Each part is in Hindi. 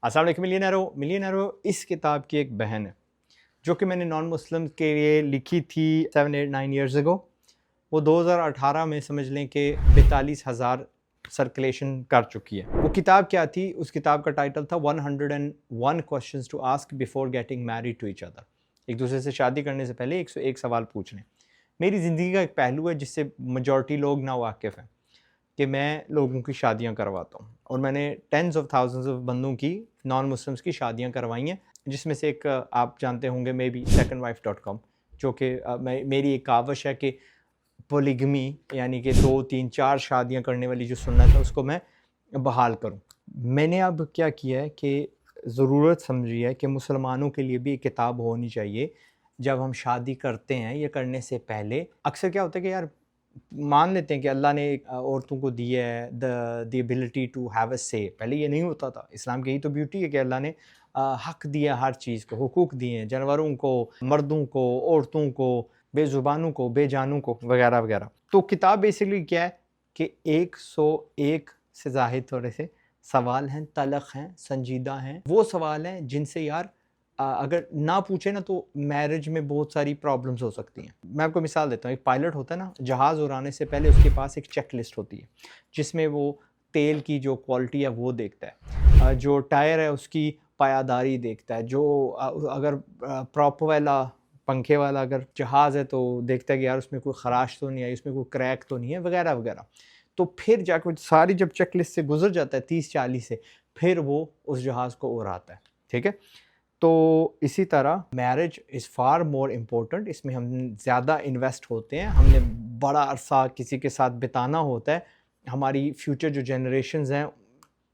अस्सलाम वालेकुम मिलियनेरो इस किताब की एक बहन है जो कि मैंने नॉन मुस्लिम के लिए लिखी थी 7 8 9 ईयर्स अगो। वो 2018 में समझ लें कि 42,000 सर्कुलेशन कर चुकी है। वो किताब क्या थी? उस किताब का टाइटल था 101 questions to ask before getting married to each other. एक दूसरे से शादी करने से पहले 101 सवाल पूछने। मेरी ज़िंदगी का एक पहलू है जिससे मेजॉरिटी लोग ना वाकिफ़ हैं कि मैं लोगों की शादियां करवाता हूँ, और मैंने टेंस ऑफ थाउजेंड्स ऑफ बंदों की, नॉन मुस्लिम्स की शादियां करवाई हैं, जिसमें से एक आप जानते होंगे मे बी secondwife.com, जो कि मेरी एक कावश है कि पोलिगमी यानी कि 2 3 4 शादियां करने वाली जो सुन्नत है उसको मैं बहाल करूं। मैंने अब क्या किया है कि ज़रूरत समझी है कि मुसलमानों के लिए भी एक किताब होनी चाहिए। जब हम शादी करते हैं या करने से पहले अक्सर क्या होता है कि यार मान लेते हैं कि अल्लाह ने औरतों को दी है the ability to have a say. पहले ये नहीं होता था। इस्लाम की यही तो ब्यूटी है कि अल्लाह ने हक दिया, हर चीज़ को हुकूक दिए हैं, जानवरों को, मर्दों को, औरतों को, बेज़ुबानों को, बेजानों को, वगैरह वगैरह। तो किताब बेसिकली क्या है कि 101 से ज़ाहिद थोड़े से सवाल हैं, तलख़ हैं, संजीदा हैं। वो सवाल हैं जिनसे यार अगर ना पूछे ना तो मैरिज में बहुत सारी प्रॉब्लम्स हो सकती हैं। मैं आपको मिसाल देता हूँ। एक पायलट होता है ना, जहाज़ उड़ाने से पहले उसके पास एक चेक लिस्ट होती है जिसमें वो तेल की जो क्वालिटी है वो देखता है, जो टायर है उसकी पायादारी देखता है, जो अगर प्रॉप वाला पंखे वाला अगर जहाज़ है तो देखता है कि यार उसमें कोई खराश तो नहीं आई, उसमें कोई क्रैक तो नहीं है, वगैरह वगैरह। तो फिर जाकर सारी जब चेक लिस्ट से गुजर जाता है 30 40 से, फिर वो उस जहाज़ को उड़ाता है। ठीक है। तो इसी तरह marriage is far more important. इसमें हम ज़्यादा इन्वेस्ट होते हैं, हमने बड़ा अरसा किसी के साथ बिताना होता है, हमारी फ्यूचर जो जनरेशन्स हैं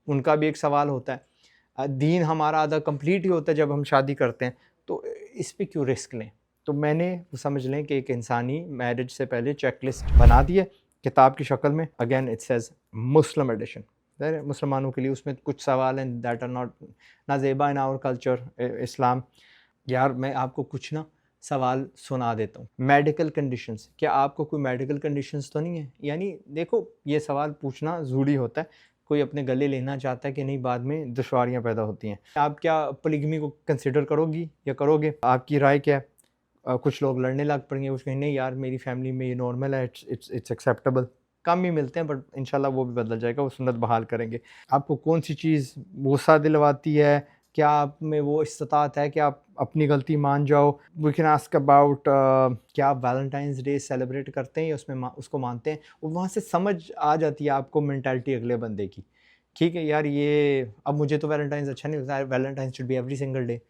उनका भी एक सवाल होता है, दीन हमारा आधा कंप्लीट ही होता है जब हम शादी करते हैं, तो इस पे क्यों रिस्क लें। तो मैंने समझ लें कि एक इंसानी मैरिज से पहले चेक लिस्ट बना दी है किताब की शक्ल में। Again it says Muslim edition, मुसलमानों के लिए। उसमें कुछ सवाल हैं दैट आर नॉट नाजेबा इन आवर कल्चर इस्लाम। यार मैं आपको कुछ ना सवाल सुना देता हूँ। मेडिकल कंडीशंस, क्या आपको कोई मेडिकल कंडीशंस तो नहीं है? यानी देखो, ये सवाल पूछना ज़रूरी होता है। कोई अपने गले लेना चाहता है कि नहीं, बाद में दुश्वारियाँ पैदा होती हैं। आप क्या पोलिगमी को कंसिडर करोगी या करोगे? आपकी राय क्या है? कुछ लोग लड़ने लग पड़ेंगे, कुछ कहेंगे नहीं यार मेरी फैमिली में ये नॉर्मल है, इट्स एक्सेप्टेबल। कम ही मिलते हैं बट इंशाल्लाह वो भी बदल जाएगा, वो सुन्नत बहाल करेंगे। आपको कौन सी चीज़ गुस्सा दिलवाती है? क्या आप में वो इस्तात है कि आप अपनी गलती मान जाओ? वी कैन आस्क अबाउट क्या आप वैलेंटाइंस डे सेलिब्रेट करते हैं या उसमें उसको मानते हैं? और वहाँ से समझ आ जाती है आपको मेंटालिटी अगले बंदे की। ठीक है यार, ये अब मुझे तो वैलेंटाइंस अच्छा नहीं लगता है, Valentine's should be every single day.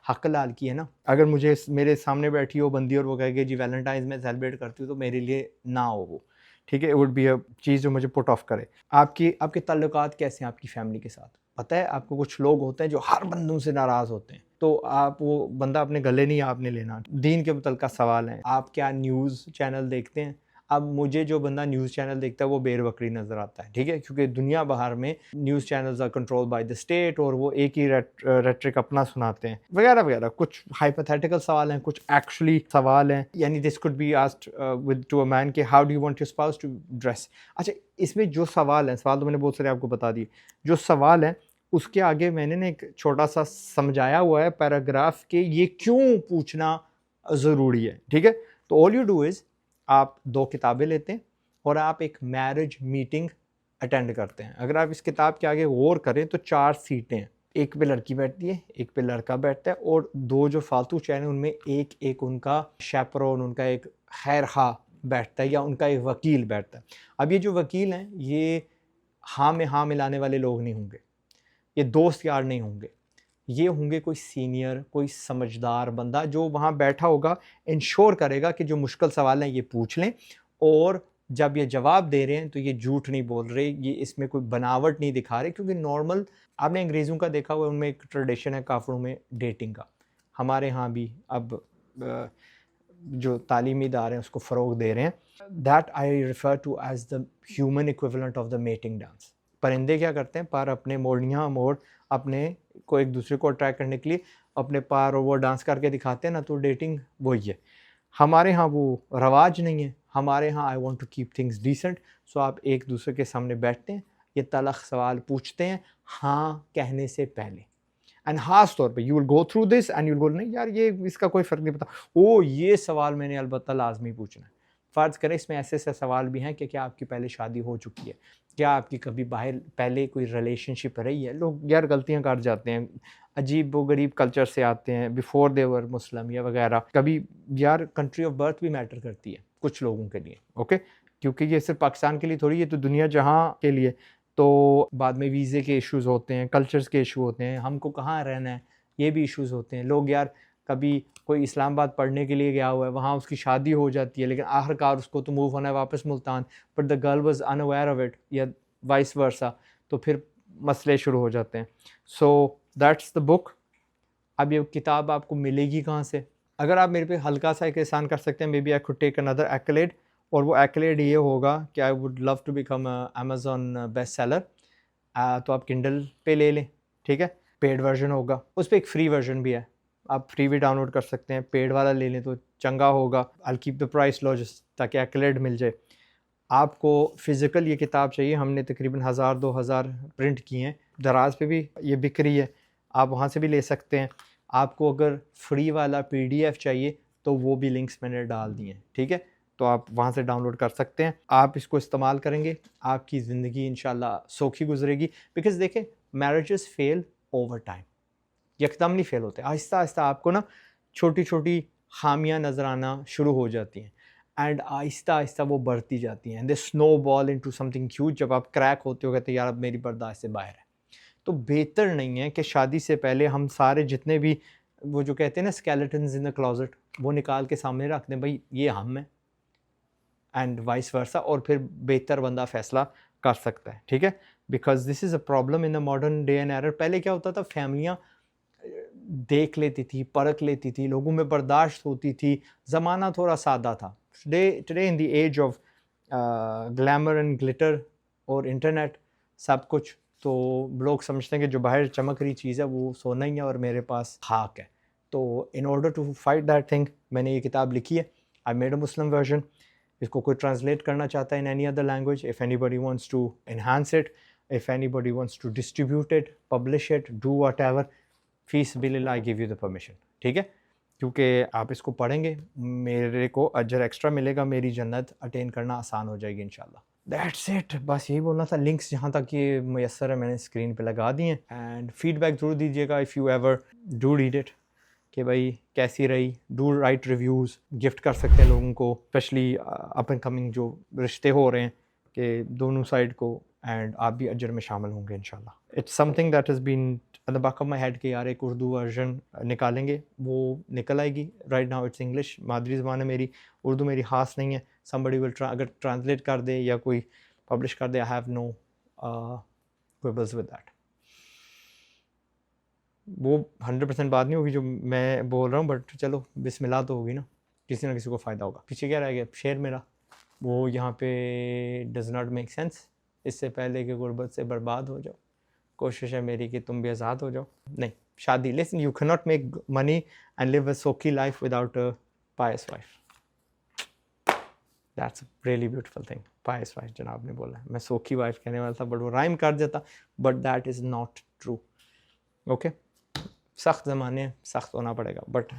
हक लाल की है ना। अगर मुझे मेरे सामने बैठी हो बंदी और वो कहे जी वैलेंटाइंस में सेलिब्रेट करती हूँ, तो मेरे लिए ना हो वो। ठीक है, इट वुड बी अ चीज़ जो मुझे पुट ऑफ करे। आपके ताल्लुकात कैसे हैं आपकी फैमिली के साथ? पता है आपको कुछ लोग होते हैं जो हर बंदों से नाराज़ होते हैं, तो आप वो बंदा अपने गले नहीं आपने लेना। दीन के मुतल्लिक़ सवाल हैं, आप क्या न्यूज़ चैनल देखते हैं? अब मुझे जो बंदा न्यूज़ चैनल देखता है वो बेर-बकरी नज़र आता है, ठीक है? क्योंकि दुनिया भर में news channels are controlled by the state और वो एक ही रेट्रिक अपना सुनाते हैं, वगैरह वगैरह। कुछ हाइपोथेटिकल सवाल हैं, कुछ एक्चुअली सवाल हैं। यानी this could be asked with to a man कि how do you want your spouse to dress. अच्छा, इसमें जो सवाल हैं, सवाल तो मैंने बहुत सारे आपको बता दिए। जो सवाल हैं उसके आगे मैंने ना एक छोटा-सा समझाया हुआ है पैराग्राफ के ये क्यों पूछना ज़रूरी है, ठीक है? तो ऑल यू डू इज़ आप 2 किताबें लेते हैं और आप एक मैरिज मीटिंग अटेंड करते हैं। अगर आप इस किताब के आगे गौर करें तो 4 सीटें हैं। एक पे लड़की बैठती है, एक पे लड़का बैठता है, और 2 जो फालतू चेयर हैं उनमें एक उनका शैपरॉन, उनका एक खैर-खा बैठता है या उनका एक वकील बैठता है। अब ये जो वकील हैं ये हाँ में हाँ मिलाने वाले लोग नहीं होंगे, ये दोस्त यार नहीं होंगे। ये होंगे कोई सीनियर, कोई समझदार बंदा जो वहाँ बैठा होगा, इंश्योर करेगा कि जो मुश्किल सवाल हैं ये पूछ लें, और जब ये जवाब दे रहे हैं तो ये झूठ नहीं बोल रहे, ये इसमें कोई बनावट नहीं दिखा रहे। क्योंकि नॉर्मल आपने अंग्रेज़ों का देखा हुआ है, उनमें एक ट्रेडिशन है काफ़रों में डेटिंग का। हमारे यहाँ भी अब जो तालीमी इदारे हैं उसको फ़रोग दे रहे हैं। That I refer to as the human equivalent of the mating dance. परिंदे क्या करते हैं, पर अपने मोरनियाँ मोर अपने को एक दूसरे को अट्रैक्ट करने के लिए अपने पार और वो डांस करके दिखाते हैं ना, तो डेटिंग वही है। हमारे यहाँ वो रवाज नहीं है। हमारे यहाँ I want to keep things decent. So आप एक दूसरे के सामने बैठते हैं, ये तलख़ सवाल पूछते हैं हाँ कहने से पहले। एंड ख़ास तौर पे you will go through this and you will go नहीं यार ये इसका कोई फ़र्क नहीं पड़ता, ओ ये सवाल मैंने अलबत्ता लाजमी पूछना है। फ़र्ज़ करें इसमें ऐसे ऐसे सवाल भी हैं कि क्या आपकी पहले शादी हो चुकी है, क्या आपकी कभी बाहर पहले कोई रिलेशनशिप रही है। लोग यार गलतियां कर जाते हैं, अजीब व गरीब कल्चर से आते हैं, बिफोर दे वर मुस्लिम या वगैरह। कभी यार कंट्री ऑफ बर्थ भी मैटर करती है कुछ लोगों के लिए, ओके, क्योंकि ये सिर्फ पाकिस्तान के लिए थोड़ी, ये तो दुनिया जहाँ के लिए। तो बाद में वीज़े के इश्यूज़ होते हैं, कल्चर्स के इशू होते हैं, हमको कहाँ रहना है ये भी इश्यूज़ होते हैं। लोग यार कभी कोई इस्लामाबाद पढ़ने के लिए गया हुआ है, वहाँ उसकी शादी हो जाती है, लेकिन आखिरकार उसको तो मूव होना है वापस Multan, but the girl was unaware of it या वाइस वर्सा, तो फिर मसले शुरू हो जाते हैं। So that's the book. अब ये किताब आपको मिलेगी कहाँ से? अगर आप मेरे पे हल्का सा एक एहसान कर सकते हैं, maybe I could take another accolade, और वो एक्लेड ये होगा कि I would love to become Amazon best seller. तो आप किंडल पे ले लें, ठीक है, पेड वर्जन होगा, उस पर एक फ्री वर्जन भी है, आप फ्री भी डाउनलोड कर सकते हैं, पेड वाला ले लें तो चंगा होगा। आई कीप द प्राइस लो ताकि एक्लेड मिल जाए। आपको फ़िज़िकल ये किताब चाहिए, हमने तकरीबन 1000-2000 प्रिंट किए हैं, दराज पे भी ये बिक रही है, आप वहाँ से भी ले सकते हैं। आपको अगर फ्री वाला PDF चाहिए तो वो भी लिंक्स मैंने डाल दिए हैं, ठीक है, तो आप वहाँ से डाउनलोड कर सकते हैं। आप इसको इस्तेमाल करेंगे, आपकी ज़िंदगी इंशाल्लाह सौखी गुजरेगी। बिकॉज़ देखें, मैरिजेस फेल ओवर टाइम, यकदम नहीं फेल होते, आहिस्ता आहिस्ता आपको ना छोटी छोटी खामियां नज़र आना शुरू हो जाती हैं, एंड आहिस्ता आहिस्ता वो बढ़ती जाती हैं, they snowball into something huge. जब आप क्रैक होते हो कहते यार अब मेरी बर्दाश्त से बाहर है। तो बेहतर नहीं है कि शादी से पहले हम सारे जितने भी वो जो कहते हैं ना स्केलेटन्स इन द क्लोजेट, वो निकाल के सामने रख दें, भाई ये हम हैं, एंड वाइस वर्सा, और फिर बेहतर बंदा फ़ैसला कर सकता है, ठीक है। Because this is a problem in the modern day and error. पहले क्या होता था, फैमिलियाँ देख लेती थी, परख लेती थी, लोगों में बर्दाश्त होती थी, ज़माना थोड़ा सादा था। Today in the age of glamour and glitter और इंटरनेट सब कुछ, तो लोग समझते हैं कि जो बाहर चमक रही चीज़ है वो सोना ही है और मेरे पास खाक है। तो in order to fight that thing मैंने ये किताब लिखी है। I made a Muslim version. इसको कोई ट्रांसलेट करना चाहता है in any other language, if anybody wants to enhance it, if anybody wants to distribute it, publish it, do whatever, फीस बिल I give you the permission, ठीक है। क्योंकि आप इसको पढ़ेंगे, मेरे को अजर एक्स्ट्रा मिलेगा, मेरी जन्नत अटेन करना आसान हो जाएगी इंशाल्लाह। दैट्स इट, बस यही बोलना था। लिंक्स जहाँ तक ये मैसर है मैंने स्क्रीन पे लगा दिए, एंड फीडबैक ज़रूर दीजिएगा if you ever do read it, कि भाई कैसी रही। डू राइट रिव्यूज़, गिफ्ट कर सकते हैं लोगों को, स्पेशली अप एंड कमिंग जो रिश्ते हो रहे हैं कि दोनों साइड को, एंड आप भी अजर में शामिल होंगे इंशाल्लाह। It's something that has been at the back of my head कि यार एक उर्दू वर्जन निकालेंगे, वो निकल आएगी। राइट नाउ इट्स इंग्लिश, मादरी ज़बान है मेरी, उर्दू मेरी ख़ास नहीं है। समबडी विल अगर ट्रांसलेट कर दे या कोई पब्लिश कर दे, I have no quibbles with that. वो 100% बात नहीं होगी जो मैं बोल रहा हूँ, बट चलो बिस्मिल्लाह तो होगी ना, किसी ना किसी को फ़ायदा होगा। पीछे क्या रह गया शेर मेरा, वो यहाँ पे डज़ नॉट मेक सेंस। इससे पहले कि गुर्बत से बर्बाद हो जाओ, कोशिश है मेरी कि तुम भी आज़ाद हो जाओ। नहीं, शादी, listen, you can not make money and live a सोखी life without a pious wife. That's a really beautiful thing. Pious wife जनाब ने बोला है, मैं सोखी वाइफ कहने वाला था बट वो राइम कर देता, but that is not true. Okay, सख्त ज़माने, सख्त होना पड़ेगा, बट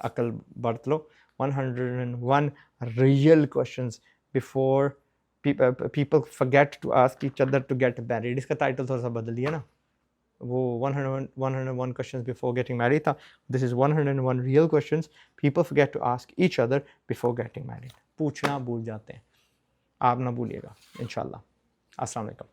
अकल बरत लो। 101 real questions before people forget to ask each other to get married। इसका टाइटल थोड़ा सा बदल दिया ना, वो 101 questions before getting married था। This is 101 real questions people forget to ask each other before getting married। पूछना भूल जाते हैं, आप ना भूलिएगा इंशाल्लाह। अस्सलाम वालेकुम।